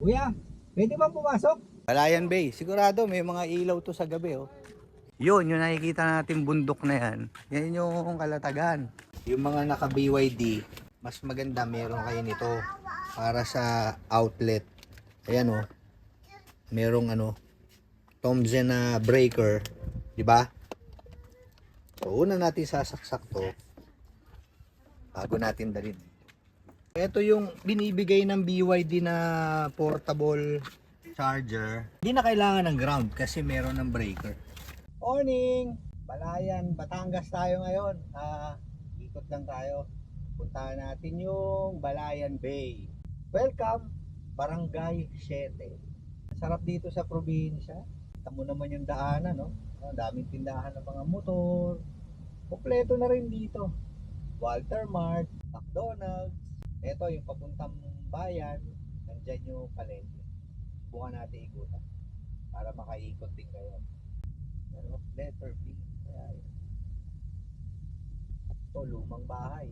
Kuya, pwede ba pumasok? Balayan Bay, sigurado may mga ilaw to sa gabi, oh. Yun, yung nakikita natin bundok na yan. Yan yung Kalatagan. Yung mga naka BYD, mas maganda meron kayo nito para sa outlet. Ayan, oh. Merong Thomson na breaker, di ba? So una natin sasaksak to bago natin dalhin. Ito yung binibigay ng BYD na portable charger. Hindi na kailangan ng ground kasi meron ng breaker. Morning! Balayan, Batangas tayo ngayon. Ikot lang tayo. Puntahan natin yung Balayan Bay. Welcome, Barangay 7. Sarap dito sa probinsya. Kita mo naman yung daanan, no? Ang daming tindahan ng mga motor. Kompleto na rin dito. Walter Mart, McDonald's. Ito yung papuntang bayan. Nandyan yung palengke. Bukan natin ikutan para makaikot din kayo. Pero letter B. Kaya yun. Ito, lumang bahay.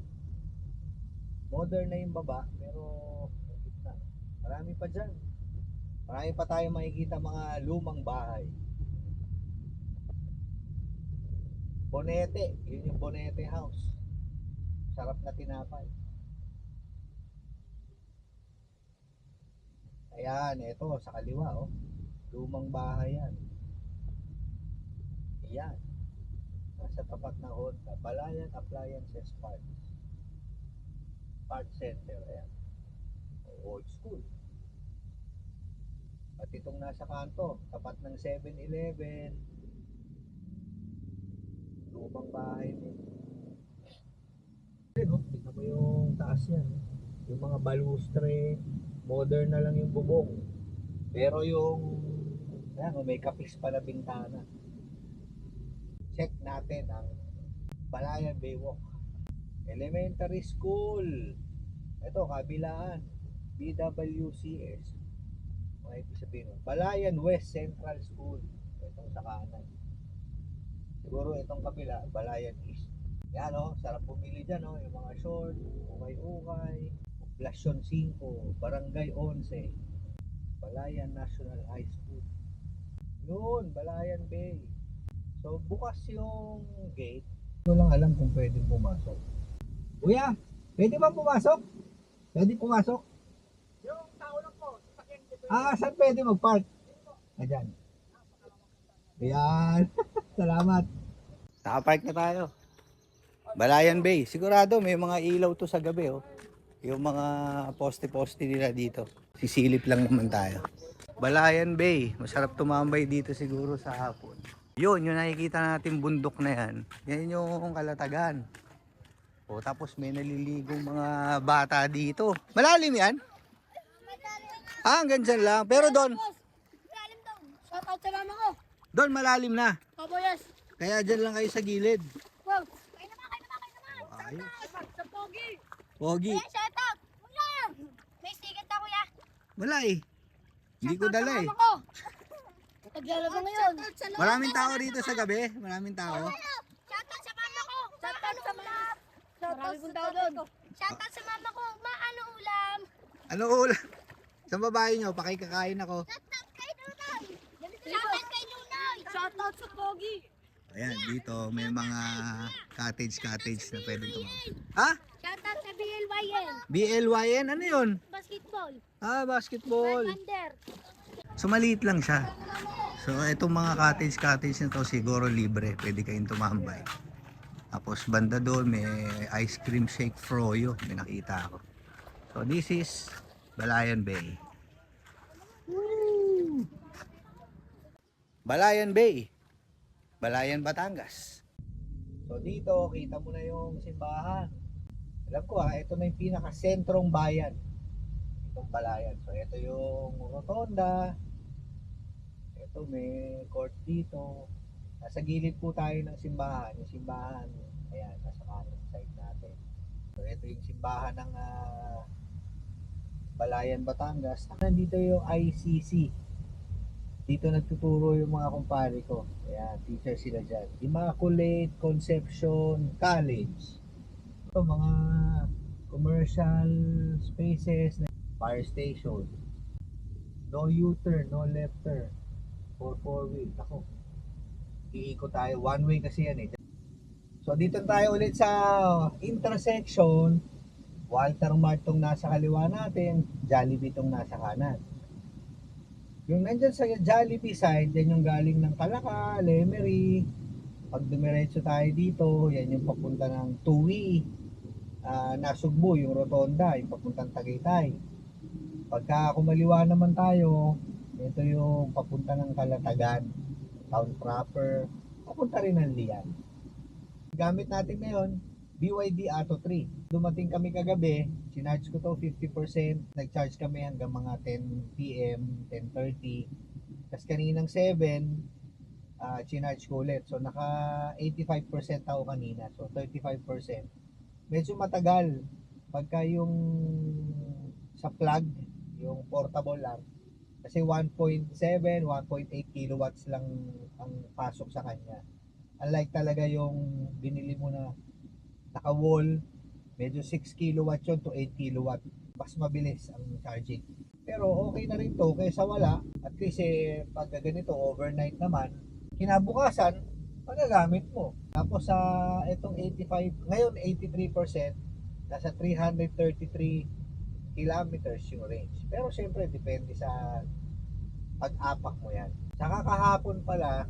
Modern na yung baba, pero yung gitna. Marami pa dyan. Marami pa tayong makikita mga lumang bahay. Bonete, yun yung Bonete House. Sarap na tinapay. Ayan, ito sa kaliwa, oh. Lumang bahay yan. Ayan. Nasa tapat ng Honda. Balayan Appliances Parts. Part Center. Ayan. Old school. At itong nasa kanto, tapat ng 7-Eleven. Lumang bahay din. Ayun, tingnan mo yung taas yan. Yung mga balustre, modern na lang yung bubong. Pero yung ayan, may kapis pa na bintana. Check natin ang Balayan Baywalk. Elementary School. Ito, kabilaan. BWCS. Mga ibig sabihin. Balayan West Central School. Itong sa kanan. Siguro itong kabila, Balayan East. Yan, oh, sarap pumili dyan, oh. Yung mga short, ukay-ukay. Poblasyon 5, Barangay 11. Balayan National High School. Yun, Balayan Bay. So, bukas yung gate. Hindi ko lang alam kung pwede pumasok. Kuya, pwede ba pumasok? Pwede pumasok? Yung tao lang po, sasakyan dito. Saan pwede mag-park? Ayan. Ayan. Salamat. Nakapark na tayo. Balayan Bay, sigurado may mga ilaw to sa gabi, oh. Yung mga poste-poste nila dito. Sisilip lang naman tayo. Balayan Bay, masarap tumambay dito siguro sa hapon. Yun, yung nakikita natin bundok na yan. Yan yung Kalatagan. O, tapos may naliligong mga bata dito. Malalim yan? Hanggang dyan lang. Pero doon, Malalim daw. Shoutout sa mama ko. doon malalim na. Opo, yes. Kaya dyan lang kayo sa gilid. Wow. Kayo naman. Ayos. Sa Pogi. Pogi. Kuya, shoutout. Kuya. May sticker ka, kuya. Wala eh. Hindi ko dala eh. Mama ko. Naglalaro ngayon. Maraming tao rito sa gabi. Maraming tao. Shoutout sa mama ko. Shoutout sa mama. Marami kong tao doon. Shoutout sa mama ko. Ma, ano ulam? Ano ulam? Sa babae nyo, pakikakain ako. Shoutout kay Nunoy. Shoutout kay Nunoy. Shoutout sa Pogi. Ayan, dito may mga cottage na pwedeng tumawag. Ha? Shoutout sa BLYN. BLYN? Ano yun? Basketball. Basketball. Under. So maliit lang siya. So itong mga cottage na to siguro libre. Pwede kayong tumambay. Tapos banda doon may ice cream shake froyo. May nakita ako. So this is Balayan Bay. Woo! Balayan Bay. Balayan, Batangas. So dito, kita mo na yung simbahan. Alam ko ito na yung pinaka-sentrong bayan. Itong Balayan. So ito yung rotonda. Ito may court dito. Nasa gilid po tayo ng simbahan. Yung simbahan, ayan, nasa kanan side natin. So ito yung simbahan ng Balayan, Batangas. Nandito yung ICC. Dito nagtuturo yung mga kumpare ko. Ayan, teacher sila dyan. Immaculate Conception College. Ito, mga commercial spaces, fire station. No U-turn, no left turn. For four wheel. Ako, iikot tayo. One way kasi yan eh. So dito tayo ulit sa intersection. Walter Mart tong nasa kaliwa natin, Jollibee tong nasa kanan. Yung nandyan sa Jollibee side, yan yung galing ng Calaca, Lemery. Pag dumiretso tayo dito, yan yung papunta ng Tuwi, Nasugbu, yung Rotonda, yung papuntang Tagaytay. Pagka kumaliwa naman tayo, ito yung papunta ng Calatagan, town proper, papunta rin ng Lian. Gamit natin ngayon, BYD Atto 3. Dumating kami kagabi, sinarge ko to 50%, nag-charge kami hanggang mga 10 PM, 10:30. Tapos kaninang 7, sinarge ko ulit. So naka 85% ako kanina, so 35%. Medyo matagal pagka yung sa plug, yung portable lang. Kasi 1.7, 1.8 kilowatts lang ang pasok sa kanya. Unlike talaga yung binili mo na naka-wall, medyo 6 kilowatt yun to 8 kilowatt. Mas mabilis ang charging. Pero okay na rin to kaysa wala. At least pag ganito overnight naman, kinabukasan, magagamit mo. Tapos sa itong 85, ngayon 83%, nasa 333 kilometers yung range. Pero syempre depende sa pag-apak mo yan. Saka kahapon pala,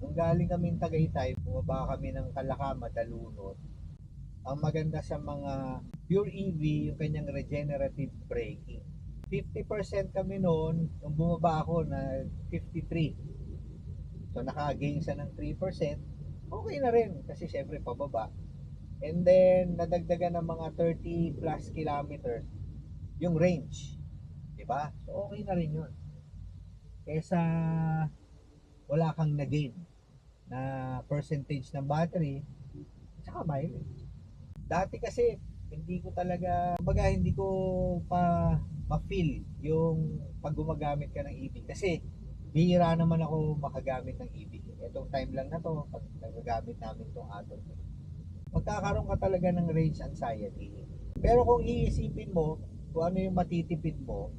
nung galing kaming Tagaytay, bumaba kami ng Kalakama, Dalunod. Ang maganda sa mga pure EV, yung kanyang regenerative braking. 50% kami noon, nung bumaba ako na 53. So naka-gain siya ng 3%. Okay na rin kasi syempre pababa. And then nadagdagan ng mga 30 plus kilometers yung range. 'Di ba? So okay na rin 'yun. Kesa wala kang na-gain na percentage ng battery tsaka mileage. Dati kasi hindi ko talaga, kumbaga hindi ko pa ma-feel yung pag gumagamit ka ng EV kasi bihira naman ako makagamit ng EV. Itong time lang na to, pag nagagamit namin itong Atto 3, magkakaroon ka talaga ng range anxiety. Pero kung iisipin mo kung ano yung matitipid mo,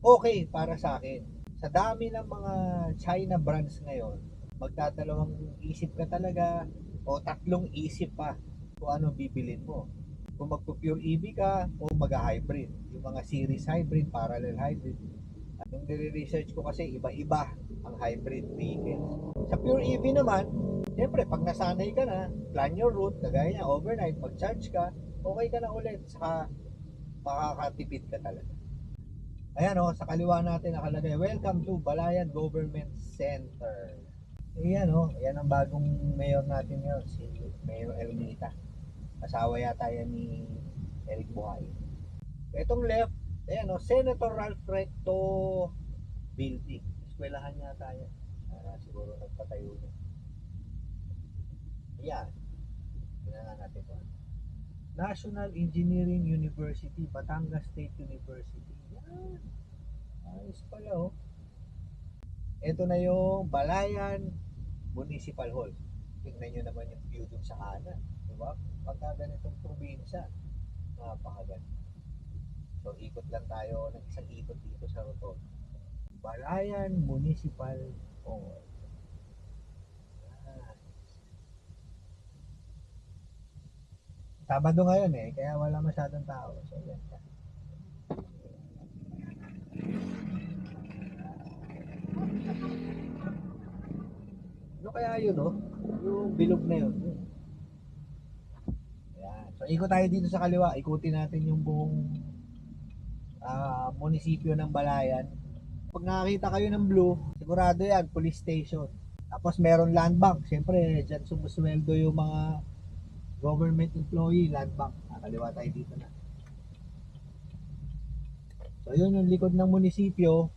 okay para sa akin. Sa dami ng mga China brands ngayon, magdadalawang isip ka talaga o tatlong isip pa kung ano bibilin mo. Kung magpo-pure EV ka o mag-hybrid. Yung mga series hybrid, parallel hybrid. Yung nire-research ko kasi iba-iba ang hybrid vehicles. Sa pure EV naman, siyempre pag nasanay ka na, plan your route, kagaya niya, overnight, pag-charge ka, okay ka na ulit. Saka makakatipid ka talaga. Ayan o, sa kaliwa natin nakalagay, welcome to Balayan Government Center. Ayan o, yan ang bagong mayor natin ngayon, si Mayor Ermita. Asawa yata yan ni Eric Buhay. Itong left, ayan o, Senator Ralph Recto Building. Eskwelahan yata yan. Siguro nagpatayo niya. Ayan. Tingnan natin ito. National Engineering University, Batangas State University. Yan. Ayos pala oh. Ito na yung Balayan Municipal Hall. Tingnan nyo naman yung view dun sa kanan. Diba? Pagka ganitong probinsya, napakaganda. So ikot lang tayo ng isang ikot dito sa Roton. Balayan Municipal Hall. Sabado ngayon kaya wala masyadong tao. So yan. Ano kaya yun yung bilog na yun. Ayan. So ikot tayo dito sa kaliwa, ikutin natin yung buong munisipyo ng Balayan. Pag nakakita kayo ng blue, sigurado yan, police station. Tapos meron land bank, siyempre dyan sumusweldo yung mga government employee, land bank. Nakaliwa tayo dito na. So yun yung likod ng munisipyo.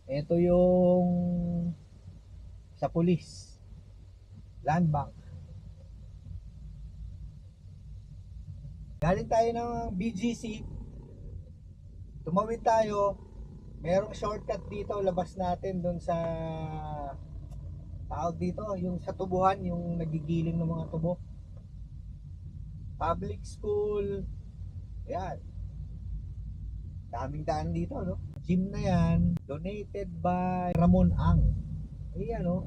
Ito yung sa police, land bank. Galing tayo ng BGC, tumawid tayo, merong shortcut dito, labas natin doon sa tawag dito, yung sa tubuhan, yung nagigiling ng mga tubo. Public school, yan. Daming daan dito, no? gym na yan, donated by Ramon Ang. Ayan o.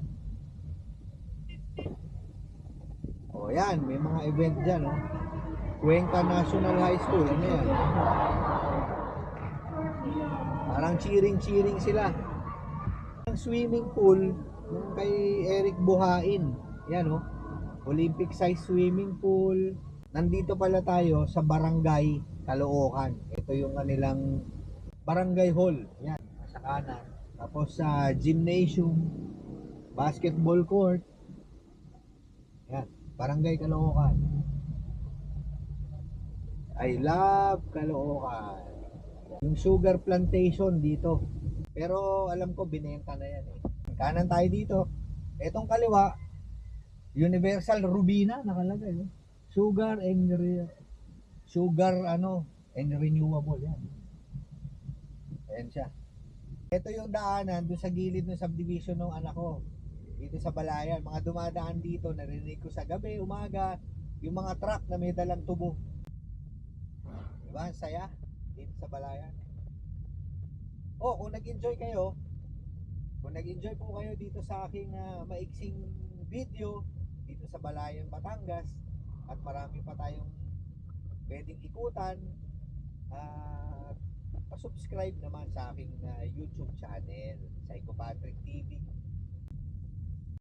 O yan, may mga event dyan o. Cuenca National High School, ano yan? Parang cheering sila. Ang swimming pool, yung kay Eric Buhain. Yan o. Olympic size swimming pool. Nandito pala tayo sa Barangay Caloocan. Ito yung kanilang Barangay Hall. Yan, sa kanan. Tapos sa gymnasium, basketball court. Yan, Barangay Caloocan. I love Caloocan. Yung sugar plantation dito. Pero alam ko binenta na yan eh. Kanan tayo dito. Etong kaliwa, Universal Rubina nakalagay. Eh. Sugar and renewable yan. Ayan siya. Ito yung daanan doon sa gilid ng subdivision ng anak ko. Dito sa Balayan, mga dumadaan dito, narinig ko sa gabi, umaga, yung mga truck na may dalang tubo. Diba? Ang saya dito sa Balayan. Oh, kung nag-enjoy po kayo dito sa aking maiksing video dito sa Balayan, Batangas, at marami pa tayong pwedeng ikutan, pa-subscribe naman sa aking YouTube channel, Psycho Patrick TV.